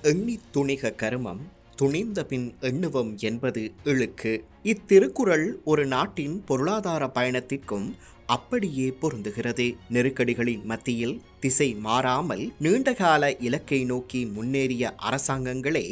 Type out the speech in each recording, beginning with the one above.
எண்ணித் துணிக கருமம் துணிந்த பின் எண்ணுவம் என்பது இழுக்கு. இத்திருக்குறள் ஒரு நாட்டின் பொருளாதார பயணத்திற்கும் அப்படியே பொருந்துகிறது. நெருக்கடிகளின் மத்தியில் திசை மாறாமல் நீண்டகால இலக்கை நோக்கி முன்னேறிய அரசாங்கங்களே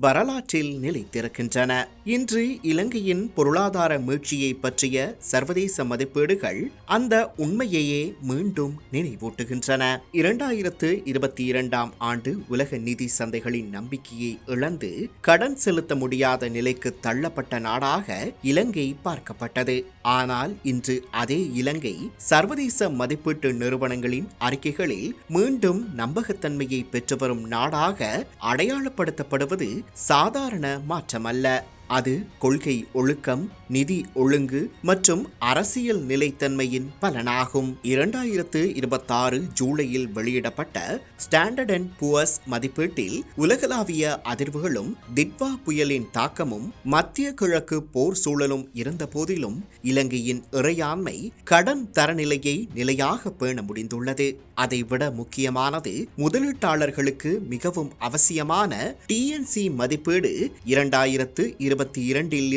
வரலாற்றில் நிலைத்திருக்கின்றன. இன்று இலங்கையின் பொருளாதார மீழ்ச்சியை பற்றிய சர்வதேச மதிப்பீடுகள் அந்த உண்மையையே மீண்டும் நினைவூட்டுகின்றன. 2022 ஆண்டு உலக நிதி சந்தைகளின் நம்பிக்கையை இழந்து கடன் செலுத்த முடியாத நிலைக்கு தள்ளப்பட்ட நாடாக இலங்கை பார்க்கப்பட்டது. ஆனால் இன்று அதே இலங்கை சர்வதேச மதிப்பீட்டு நிறுவனங்களின் அறிக்கைகளில் மீண்டும் நம்பகத்தன்மையை பெற்று வரும் நாடாக அடையாளப்படுத்தப்படுவது சாதாரண மாற்றமல்ல. அது கொள்கை ஒழுக்கம், நிதி ஒழுங்கு மற்றும் அரசியல் நிலைத்தன்மையின் பலனாகும். 2026 ஜூலையில் வெளியிடப்பட்ட ஸ்டாண்டர்ட் அண்ட் புவர்ஸ் மதிப்பீட்டில் உலகளாவிய அதிர்வுகளும் திட்வா புயலின் தாக்கமும் மத்திய கிழக்கு போர் சூழலும் இருந்த போதிலும் இலங்கையின் இறையாண்மை கடன் தரநிலையை நிலையாக பேண முடிந்துள்ளது. அதைவிட முக்கியமானது முதலீட்டாளர்களுக்கு மிகவும் அவசியமான டிஎன்சி மதிப்பீடு 2022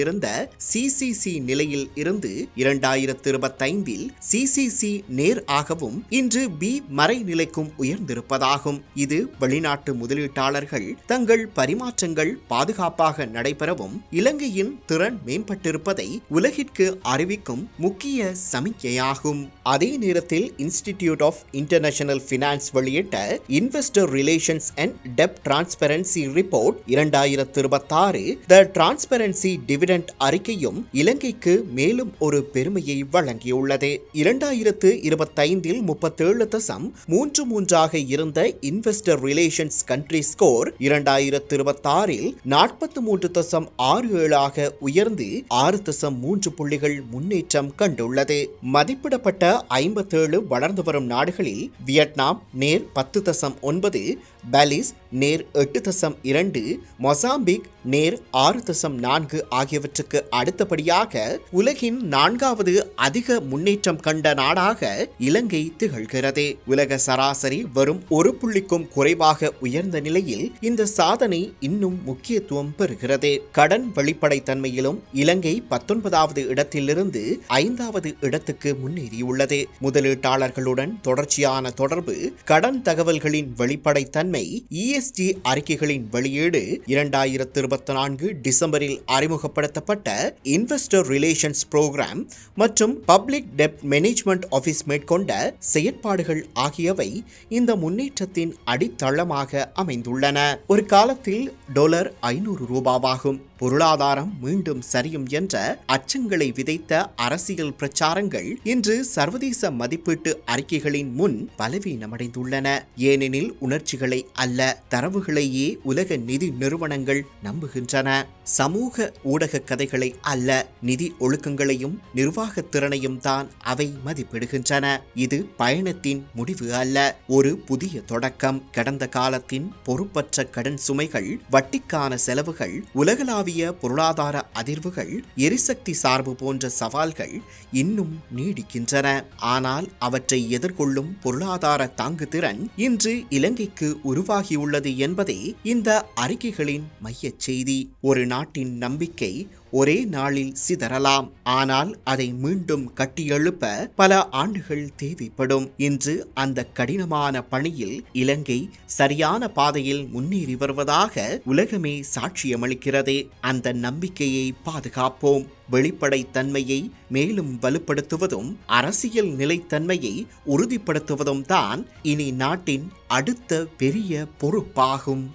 இருந்த சிசிசி நிலையில் இருந்து 2025 சிசிசி நேர் ஆகவும் இன்று பி மறைநிலைக்கும் உயர்ந்திருப்பதாகும். இது வெளிநாட்டு முதலீட்டாளர்கள் தங்கள் பரிமாற்றங்கள் பாதுகாப்பாக நடைபெறவும் இலங்கையின் திறன் மேம்பட்டிருப்பதை உலகிற்கு அறிவிக்கும் முக்கிய சமிக்கையாகும். அதே நேரத்தில் இன்ஸ்டிடியூட் ஆஃப் இன்டர்நேஷனல் ஃபினான்ஸ் வெளியிட்ட investor relations and dept transparency report 2026 the transparency dividend அறிக்கையும் இலங்கைக்கு மேலும் ஒரு பெருமையை வழங்கியுள்ளது. 2025 37.33 இருந்த இன்வெஸ்டர் ரிலேஷன்ஸ் கண்ட்ரி ஸ்கோர் 2026 43.67 உயர்ந்து 6.3 புள்ளிகள் முன்னேற்றம் கண்டுள்ளது. மதிப்பிடப்பட்ட 57 வளர்ந்து வரும் நாடுகளில் வியட்நாம் நேர் 10.9, பெலிஸ் நேர் 8.2, மொசாம்பிக் நேர் 6.4 ஆகியவற்றுக்கு அடுத்தபடியாக உலகின் 4வது அதிக முன்னேற்றம் கண்ட நாடாக இலங்கை திகழ்கிறது. உலக சராசரி வரும் 1 புள்ளிக்கும் குறைவாக உயர்ந்த நிலையில் இந்த சாதனை இன்னும் முக்கியத்துவம் பெறுகிறது. கடன் வெளிப்படைத்தன்மையிலும் இலங்கை 19வது இடத்திலிருந்து 5வது இடத்துக்கு முன்னேறியுள்ளது. முதலீட்டாளர்களுடன் தொடர்ச்சியான தொடர்பு, கடன் தகவல்களின் வெளிப்படைத்தன்மை, ESG அறிக்கைகளின் வெளியீடு, 2024 டிசம்பரில் அறிமுகப்படுத்தப்பட்ட இன்வெஸ்டர் ரிலேஷன்ஸ் புரோகிராம் மற்றும் பப்ளிக் டெப்ட் மேனேஜ்மெண்ட் ஆபீஸ் மேற்கொண்ட செயற்பாடுகள் ஆகியவை இந்த முன்னேற்றத்தின் அடித்தளமாக அமைந்துள்ளன. ஒரு காலத்தில் டாலர் 500 ரூபாவாகும், பொருளாதாரம் மீண்டும் சரியும் என்ற அச்சங்களை விதைத்த அரசியல் பிரச்சாரங்கள் இன்று சர்வதேச மதிப்பீட்டு அறிக்கைகளின் முன் பலவீனமடைந்துள்ளன. ஏனெனில் உணர்ச்சிகளை அல்ல, தரவுகளையே உலக நிதி நிறுவனங்கள் நம்புகின்றன. சமூக ஊடக கதைகளை அல்ல, நிதி ஒழுக்கங்களையும் நிர்வாக திறனையும் தான் அவை மதிப்பிடுகின்றன. இது பயணத்தின் முடிவு அல்ல, ஒரு புதிய தொடக்கம். கடந்த காலத்தின் பொறுப்பற்ற கடன் சுமைகள், வட்டிக்கான செலவுகள், உலகளாவிய பொருளாதார அதிர்வுகள், எரிசக்தி சார்பு போன்ற சவால்கள் இன்னும் நீடிக்கின்றன. ஆனால் அவற்றை எதிர்கொள்ளும் பொருளாதார தாங்குதிறன் இன்று இலங்கைக்கு உருவாகியுள்ளது என்பதே இந்த அறிக்கைகளின் மையச் செய்தி. ஒரு நாட்டின் நம்பிக்கை ஒரே நாளில் சிதறலாம், ஆனால் அதை மீண்டும் கட்டியெழுப்ப பல ஆண்டுகள் தேவைப்படும். இன்று அந்த கடினமான பணியில் இலங்கை சரியான பாதையில் முன்னேறி வருவதாக உலகமே சாட்சியமளிக்கிறது. அந்த நம்பிக்கையை பாதுகாப்போம். வெளிப்படைத்தன்மையை மேலும் வலுப்படுத்துவதும் அரசியல் நிலைத்தன்மையை உறுதிப்படுத்துவதும் தான் இனி நாட்டின் அடுத்த பெரிய பொறுப்பாகும்.